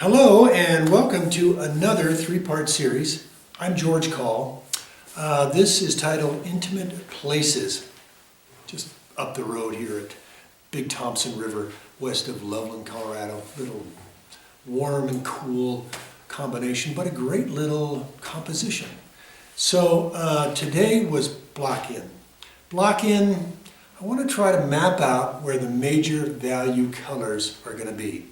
Hello and welcome to another three-part series. I'm George Coll. This is titled Intimate Places, just up the road here at Big Thompson River, west of Loveland, Colorado. Little warm and cool combination, but a great little composition. So today was block-in. Block-in, I want to try to map out where the major value colors are going to be.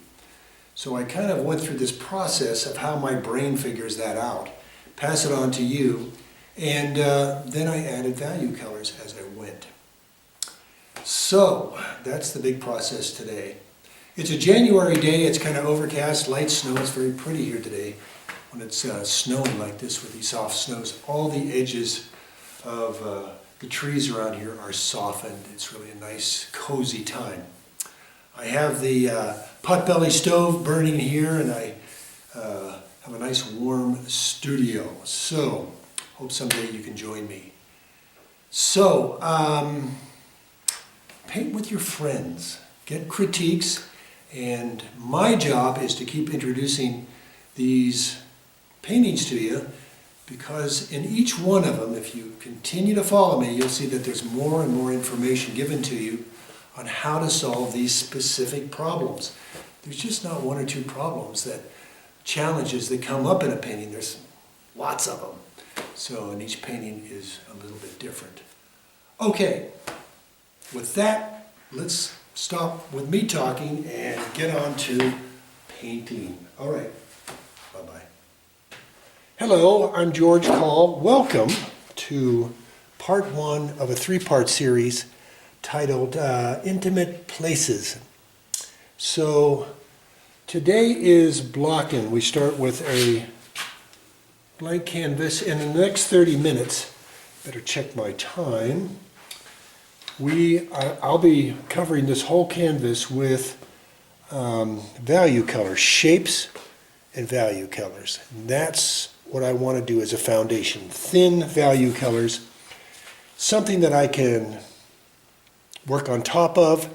So I kind of went through this process of how my brain figures that out, pass it on to you, and then I added value colors as I went. So that's the big process today. It's a January day, it's kind of overcast, light snow. It's very pretty here today when it's snowing like this with these soft snows. All the edges of the trees around here are softened. It's really a nice, cozy time. I have the potbelly stove burning here, and I have a nice warm studio. So, hope someday you can join me. So, paint with your friends. Get critiques, and my job is to keep introducing these paintings to you, because in each one of them, if you continue to follow me, you'll see that there's more and more information given to you on how to solve these specific problems. There's just not one or two challenges that come up in a painting. There's lots of them. So, and each painting is a little bit different. Okay, with that, let's stop with me talking and get on to painting. All right, bye-bye. Hello, I'm George Coll. Welcome to part one of a three-part series titled Intimate Places. So today is block-in. We start with a blank canvas, and in the next 30 minutes, better check my time, I'll be covering this whole canvas with value colors, shapes and value colors. And that's what I want to do as a foundation. Thin value colors, something that I can work on top of,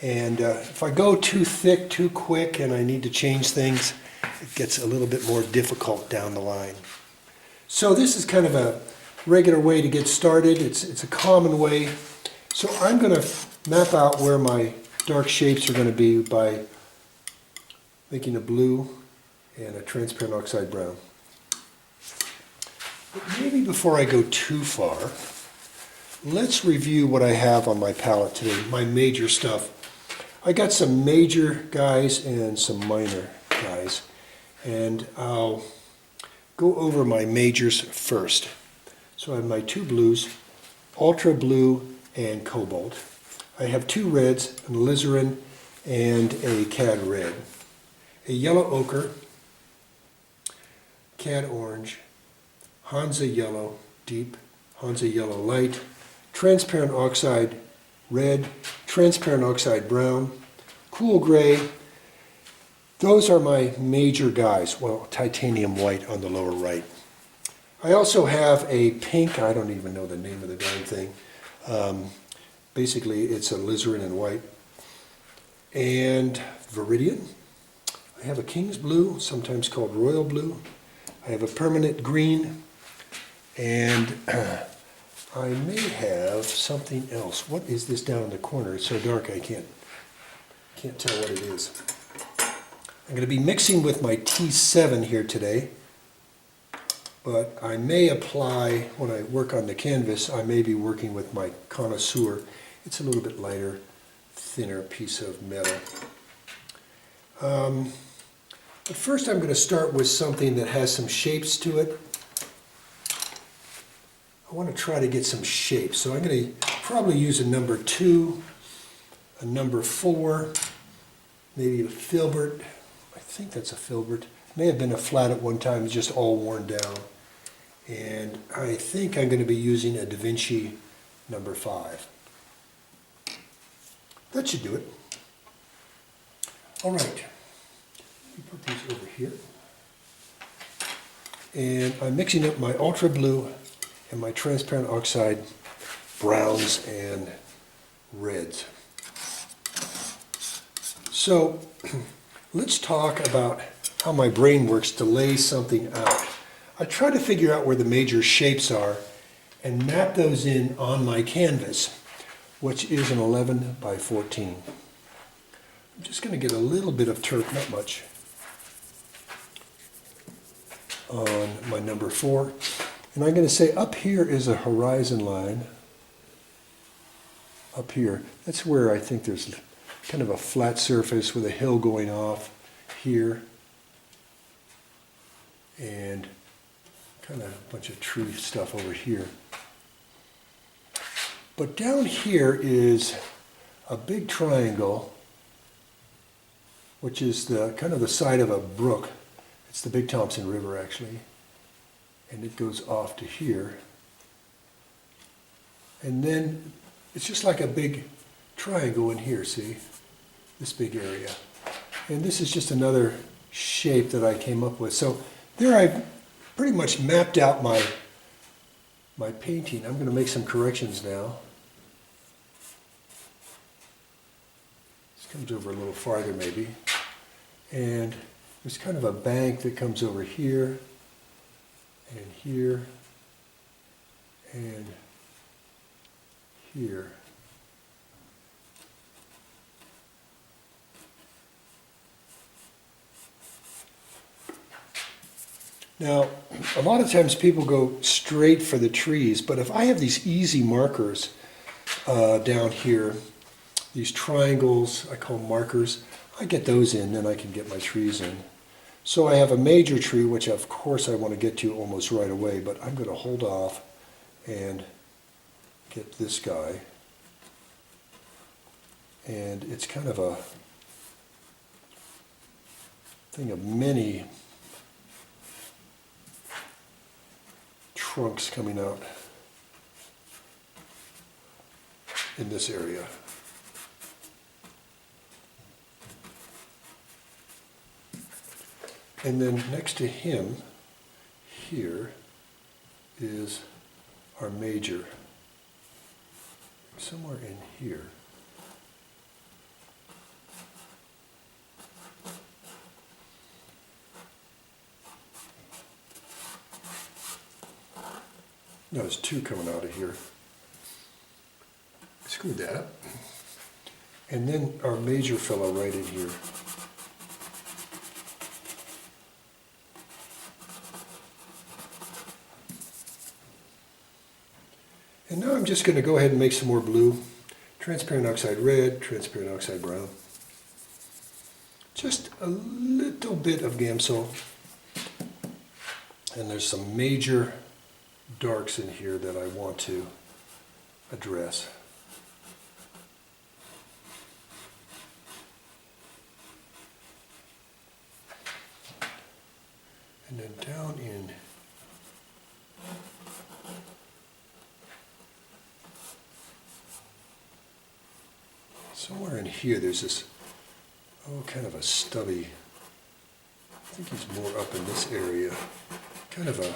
and if I go too thick, too quick, and I need to change things, it gets a little bit more difficult down the line. So this is kind of a regular way to get started. It's a common way. So I'm going to map out where my dark shapes are going to be by making a blue and a transparent oxide brown. But maybe before I go too far, let's review what I have on my palette today, my major stuff. I got some major guys and some minor guys, and I'll go over my majors first. So I have my two blues, ultra blue and cobalt. I have two reds, an alizarin and a cad red, a yellow ochre, cad orange, Hansa yellow deep, Hansa yellow light, transparent oxide red, transparent oxide brown, cool gray. Those are my major guys. Well, titanium white on the lower right. I also have a pink, I don't even know the name of the darn thing. Basically, it's a alizarin and white. And viridian. I have a king's blue, sometimes called royal blue. I have a permanent green. And I may have something else. What is this down in the corner? It's so dark I can't tell what it is. I'm going to be mixing with my T7 here today, but I may apply, when I work on the canvas, I may be working with my connoisseur. It's a little bit lighter, thinner piece of metal. But first I'm going to start with something that has some shapes to it. I want to try to get some shapes, so I'm going to probably use a number 2, a number 4, maybe a filbert. I think that's a filbert. May have been a flat at one time, it's just all worn down. And I think I'm going to be using a Da Vinci number 5. That should do it. All right, let me put these over here. And I'm mixing up my ultra blue and my transparent oxide browns and reds. So let's talk about how my brain works to lay something out. I try to figure out where the major shapes are and map those in on my canvas, which is an 11 by 14. I'm just going to get a little bit of turf, not much, on my number 4. And I'm going to say up here is a horizon line. Up here, that's where I think there's kind of a flat surface with a hill going off here. And kind of a bunch of tree stuff over here. But down here is a big triangle, which is the kind of the side of a brook. It's the Big Thompson River, actually. And it goes off to here. And then it's just like a big triangle in here, see? This big area. And this is just another shape that I came up with. So there I've pretty much mapped out my painting. I'm going to make some corrections now. This comes over a little farther maybe. And there's kind of a bank that comes over here and here and here. Now, a lot of times people go straight for the trees, but if I have these easy markers down here, these triangles, I call them markers, I get those in, then I can get my trees in. So I have a major tree, which of course I want to get to almost right away, but I'm going to hold off and get this guy. And it's kind of a thing of many trunks coming out in this area. And then next to him here is our major, somewhere in here. No, there's two coming out of here. Screw that up. And then our major fellow right in here. And now I'm just going to go ahead and make some more blue. Transparent oxide red, transparent oxide brown. Just a little bit of Gamsol. And there's some major darks in here that I want to address. And then down in somewhere in here there's this, kind of a stubby, I think he's more up in this area, kind of a,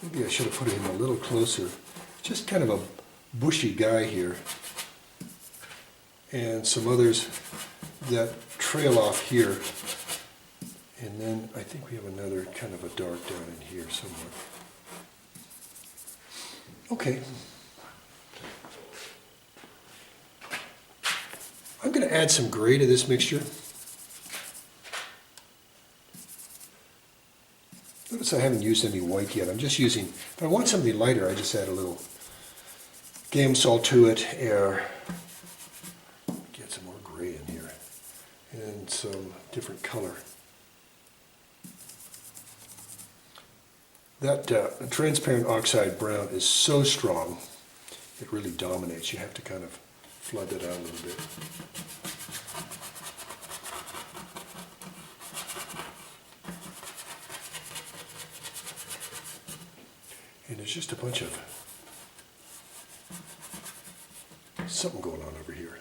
maybe I should have put him a little closer. Just kind of a bushy guy here. And some others that trail off here. And then I think we have another kind of a dark down in here somewhere. Okay. I'm going to add some gray to this mixture. Notice I haven't used any white yet. I'm just using, if I want something lighter, I just add a little Gamsol to it, or get some more gray in here, and some different color. That transparent oxide brown is so strong, it really dominates. You have to kind of flood that out a little bit. And there's just a bunch of something going on over here.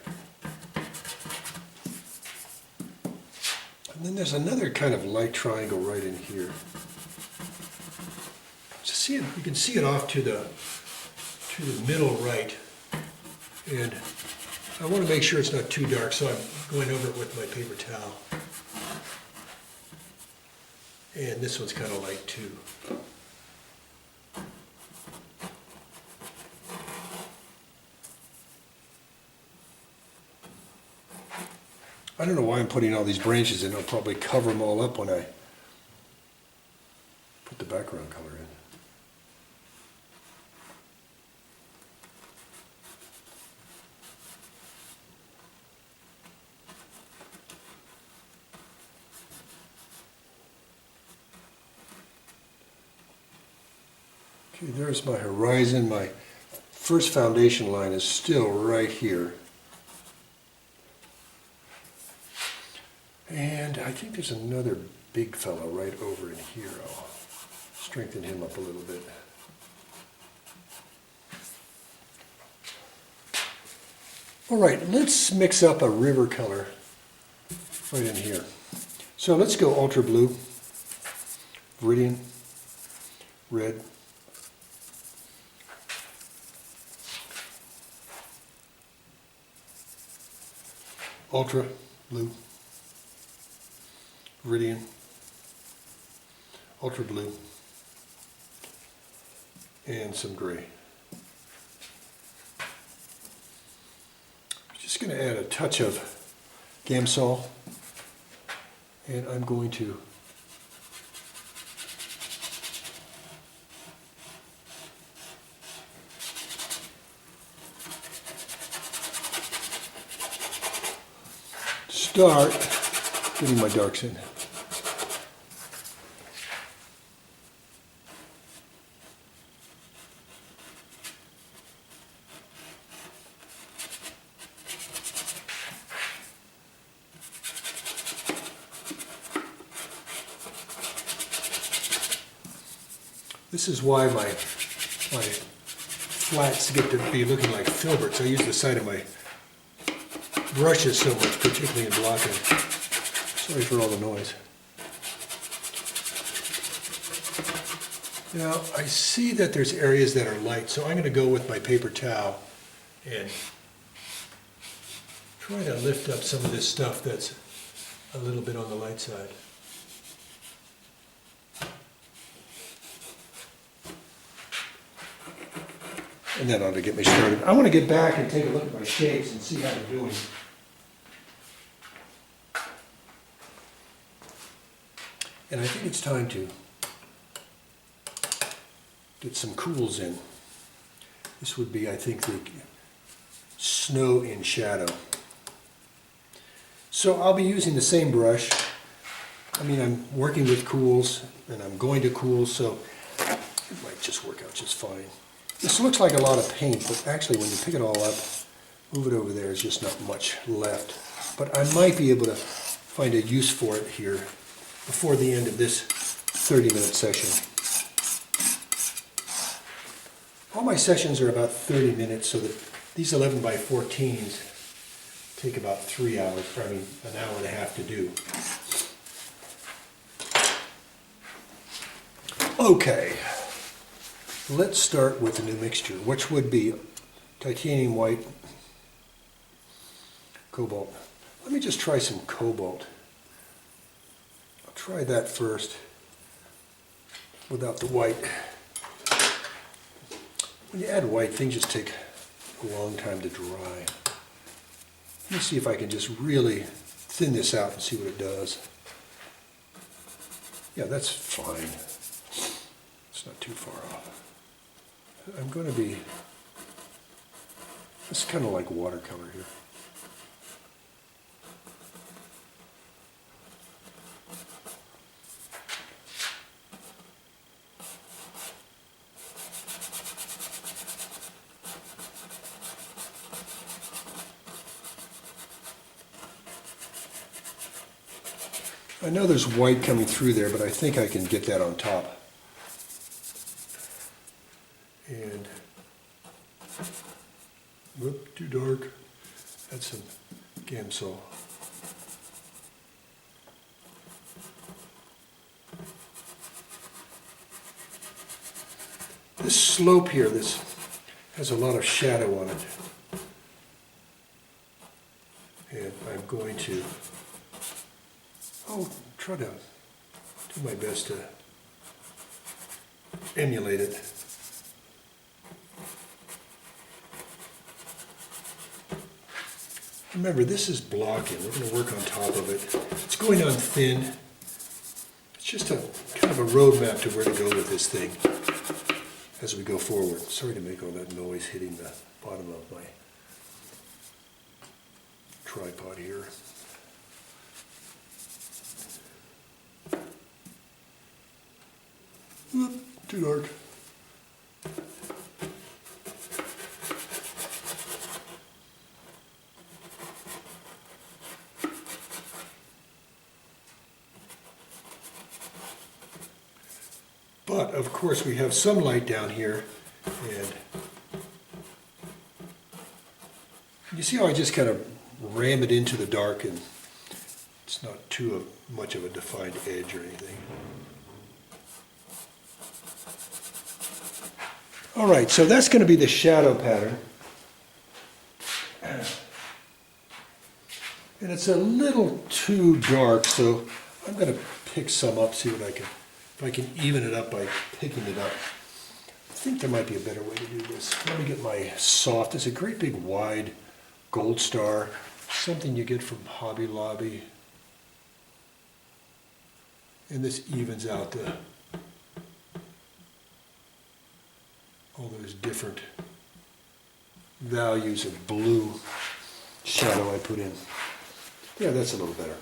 And then there's another kind of light triangle right in here. Just see it, you can see it off to the middle right. And I want to make sure it's not too dark, so I'm going over it with my paper towel. And this one's kind of light too. I don't know why I'm putting all these branches in. I'll probably cover them all up when I put the background color in. Okay, there's my horizon. My first foundation line is still right here. And I think there's another big fellow right over in here. I'll strengthen him up a little bit. All right, let's mix up a river color right in here. So let's go ultra blue, viridian, red, ultra blue, viridian, ultra blue, and some gray. Just going to add a touch of Gamsol, and I'm going to start getting my darks in. This is why my flats get to be looking like filberts. I use the side of my brushes so much, particularly in blocking. Sorry for all the noise. Now, I see that there's areas that are light, so I'm going to go with my paper towel and try to lift up some of this stuff that's a little bit on the light side. And that ought to get me started. I want to get back and take a look at my shapes and see how they're doing. And I think it's time to get some cools in. This would be, I think, the snow in shadow. So I'll be using the same brush. I mean, I'm working with cools, and I'm going to cool, so it might just work out just fine. This looks like a lot of paint, but actually when you pick it all up, move it over there, there's just not much left. But I might be able to find a use for it here before the end of this 30-minute session. All my sessions are about 30 minutes, so that these 11 by 14s take about 3 hours, I mean an hour and a half to do. Okay. Let's start with the new mixture, which would be titanium white, cobalt. Let me just try some cobalt. I'll try that first without the white. When you add white, things just take a long time to dry. Let me see if I can just really thin this out and see what it does. Yeah, that's fine. It's not too far off. I'm going to be, it's kind of like watercolor here. I know there's white coming through there, but I think I can get that on top. And, whoop, too dark. Add some Gamsol. This slope here, this has a lot of shadow on it. I'm going to, try to do my best to emulate it. Remember, this is blocking. We're going to work on top of it. It's going on thin. It's just a kind of a roadmap to where to go with this thing as we go forward. Sorry to make all that noise hitting the bottom of my tripod here. Oop, too dark. But of course we have some light down here, and you see how I just kind of ram it into the dark and it's not too much of a defined edge or anything. All right, so that's going to be the shadow pattern. And it's a little too dark, so I'm going to pick some up, see what I can, if I can even it up by picking it up. I think there might be a better way to do this. Let me get my soft, it's a great big wide Gold Star, something you get from Hobby Lobby. And this evens out all those different values of blue shadow I put in. Yeah, that's a little better.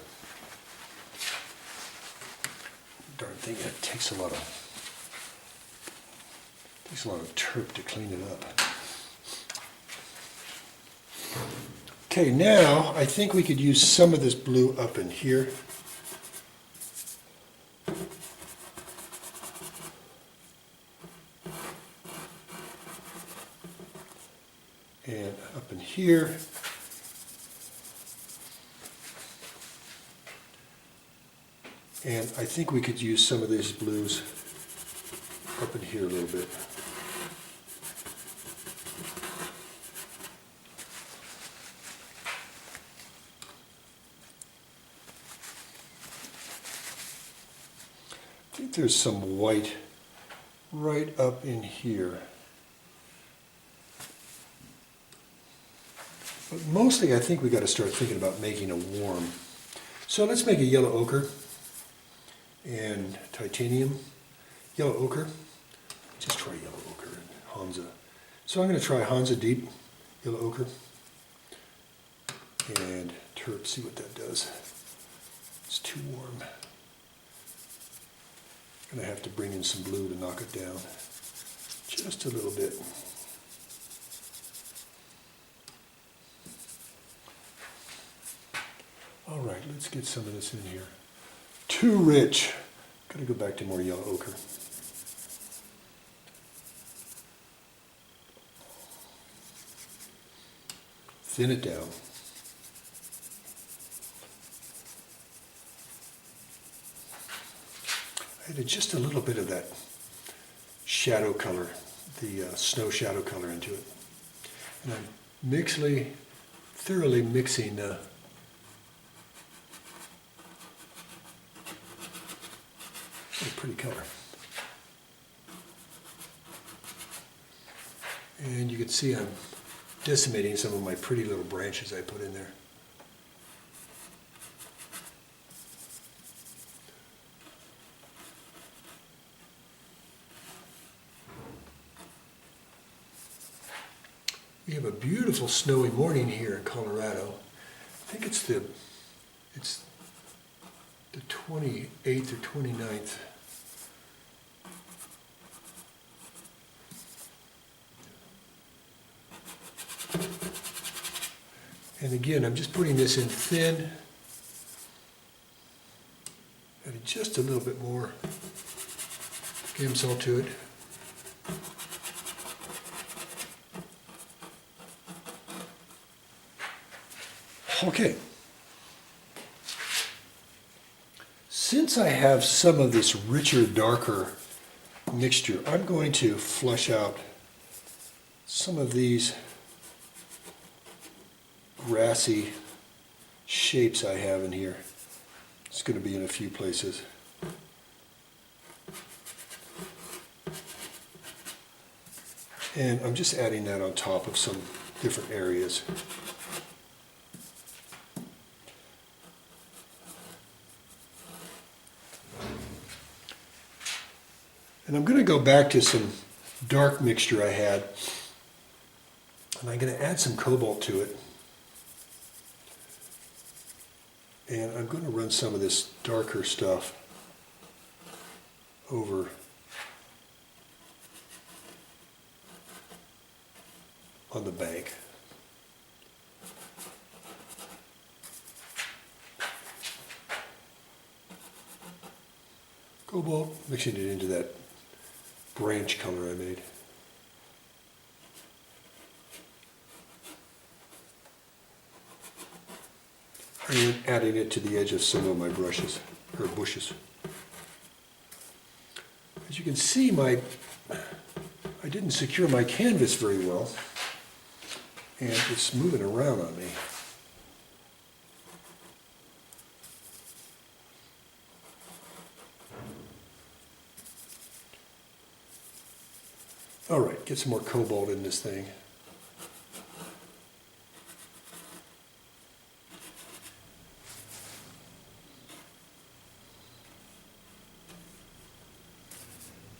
Darn thing, it takes a lot of turp to clean it up. Okay, now I think we could use some of this blue up in here. And up in here. And I think we could use some of these blues up in here a little bit. I think there's some white right up in here. But mostly I think we got to start thinking about making a warm. So let's make a yellow ochre and titanium. Yellow ochre. Just try yellow ochre and Hansa. So I'm going to try Hansa Deep Yellow Ochre and turp, see what that does. It's too warm. I'm going to have to bring in some blue to knock it down just a little bit. All right, let's get some of this in here. Too rich. Got to go back to more yellow ochre. Thin it down. I added just a little bit of that shadow color, the snow shadow color into it. And I'm thoroughly mixing what a pretty color. And you can see I'm decimating some of my pretty little branches I put in there. We have a beautiful snowy morning here in Colorado. I think it's the 28th or 29th. And again, I'm just putting this in thin. Adding just a little bit more Gamsol to it. Okay. Since I have some of this richer, darker mixture, I'm going to flush out some of these grassy shapes I have in here. It's going to be in a few places. And I'm just adding that on top of some different areas. And I'm going to go back to some dark mixture I had, and I'm going to add some cobalt to it. And I'm going to run some of this darker stuff over on the bank. Cobalt, mixing it into that branch color I made. And then adding it to the edge of some of my brushes, or bushes. As you can see, I didn't secure my canvas very well, and it's moving around on me. All right, get some more cobalt in this thing.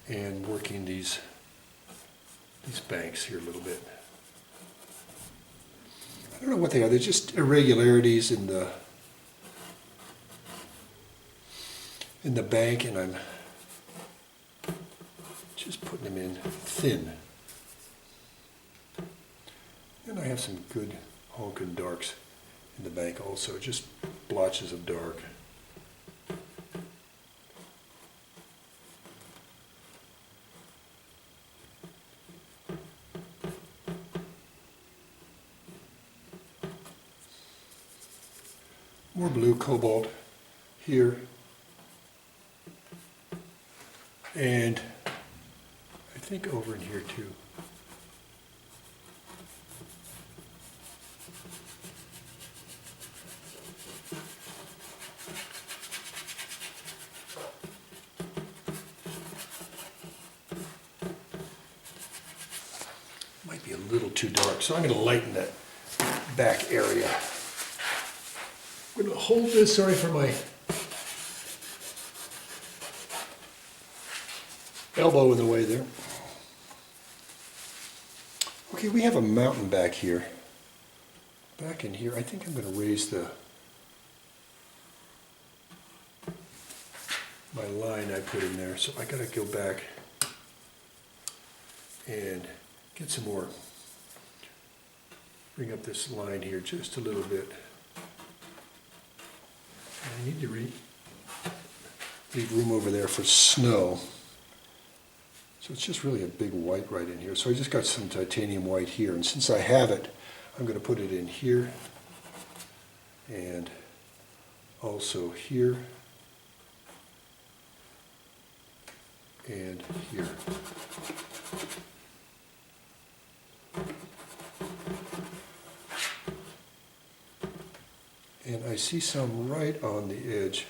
And working these banks here a little bit. I don't know what they are. They're just irregularities in the bank, and I'm just putting them in thin. And I have some good honking darks in the bank also, just blotches of dark. More blue cobalt here, and I think over in here too. Might be a little too dark, so I'm going to lighten that back area. I'm going to hold this, sorry for my elbow in the way there. Okay, we have a mountain back here. Back in here, I think I'm going to raise my line I put in there. So I got to go back and get some more, bring up this line here just a little bit. I need to leave room over there for snow. So it's just really a big white right in here. So I just got some titanium white here, and since I have it, I'm going to put it in here and also here and here. And I see some right on the edge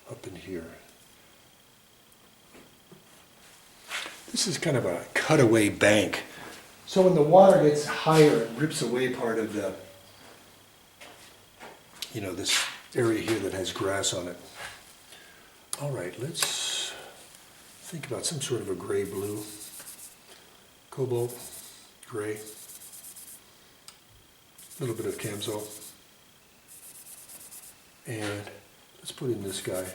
up in here. This is kind of a cutaway bank. So when the water gets higher, it rips away part of the, this area here that has grass on it. All right, let's think about some sort of a gray-blue, cobalt, gray, a little bit of Camzo. And let's put in this guy.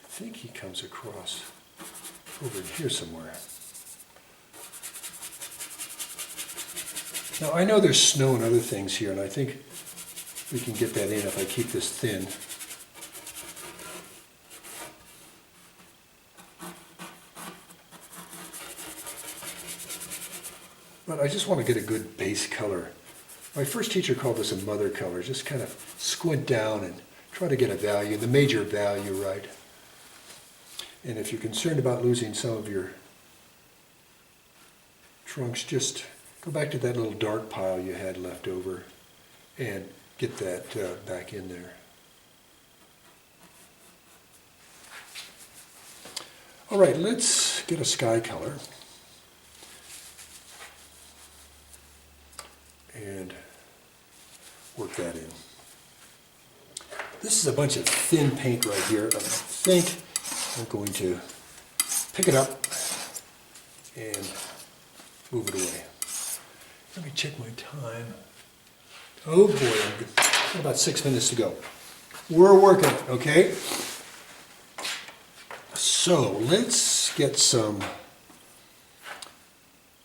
I think he comes across over here somewhere. Now I know there's snow and other things here, and I think we can get that in if I keep this thin. But I just want to get a good base color. My first teacher called this a mother color. Just kind of squint down and try to get a value, the major value right. And if you're concerned about losing some of your trunks, just go back to that little dark pile you had left over and get that back in there. All right, let's get a sky color and work that in. This is a bunch of thin paint right here. I think I'm going to pick it up and move it away. Let me check my time. Oh boy, I've got about 6 minutes to go. We're working it, okay? So let's get some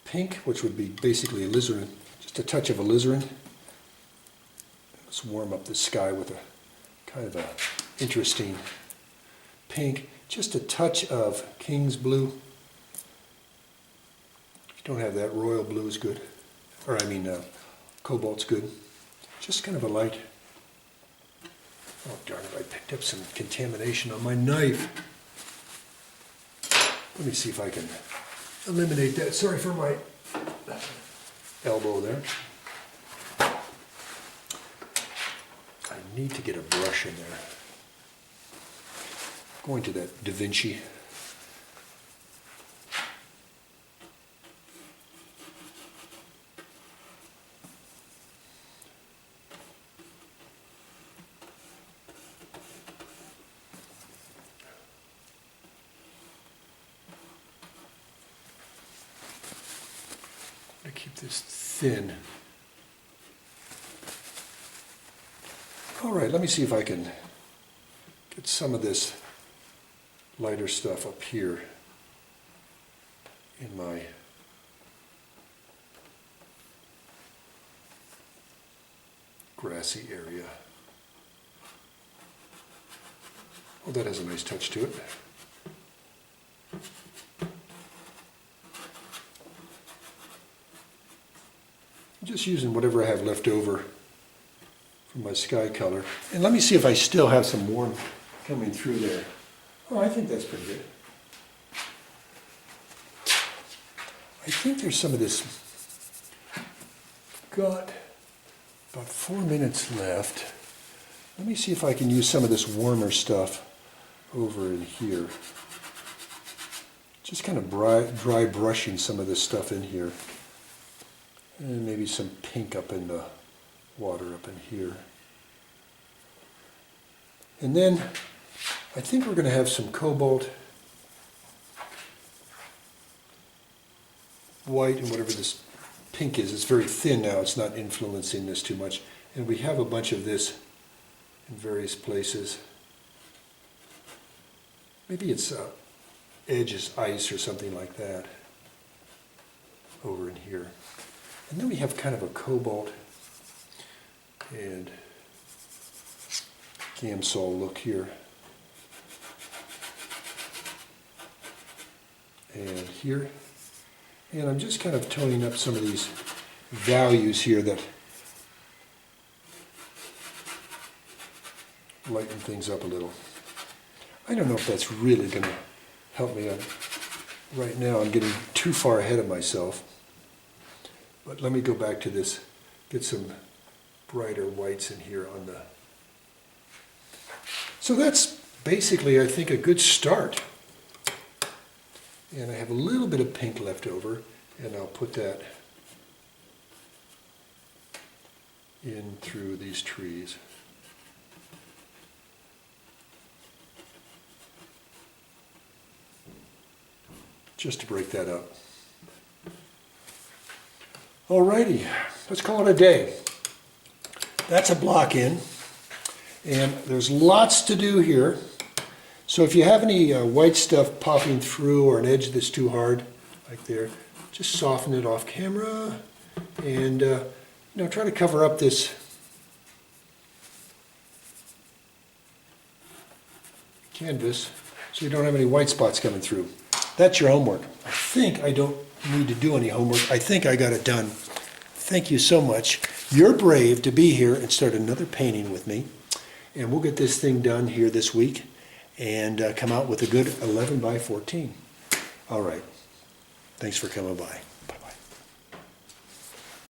pink, which would be basically alizarin, just a touch of alizarin. Let's warm up the sky with a kind of a interesting pink. Just a touch of King's blue. If you don't have that, royal blue is good. Or I mean, cobalt's good. Just kind of a light. Oh darn it, I picked up some contamination on my knife. Let me see if I can eliminate that. Sorry for my elbow there. I need to get a brush in there. Going to that Da Vinci. I'm going to keep this thin. All right, let me see if I can get some of this lighter stuff up here in my grassy area. Oh, that has a nice touch to it. I'm just using whatever I have left over from my sky color. And let me see if I still have some warmth coming through there. Oh, I think that's pretty good. I think there's some of this. Got about 4 minutes left. Let me see if I can use some of this warmer stuff over in here. Just kind of dry brushing some of this stuff in here. And maybe some pink up in the water up in here. And then I think we're going to have some cobalt white and whatever this pink is. It's very thin now. It's not influencing this too much. And we have a bunch of this in various places. Maybe it's edge is ice or something like that over in here. And then we have kind of a cobalt and Gamsol look here. And here. And I'm just kind of toning up some of these values here that lighten things up a little. I don't know if that's really going to help me. Right now I'm getting too far ahead of myself. But let me go back to this, get some brighter whites in here on the... So that's basically, I think, a good start. And I have a little bit of pink left over, and I'll put that in through these trees. Just to break that up. Alrighty, let's call it a day. That's a block in, and there's lots to do here. So if you have any white stuff popping through or an edge that's too hard, like there, just soften it off camera and try to cover up this canvas so you don't have any white spots coming through. That's your homework. I think I don't need to do any homework. I think I got it done. Thank you so much. You're brave to be here and start another painting with me. And we'll get this thing done here this week and come out with a good 11 by 14. All right. Thanks for coming by.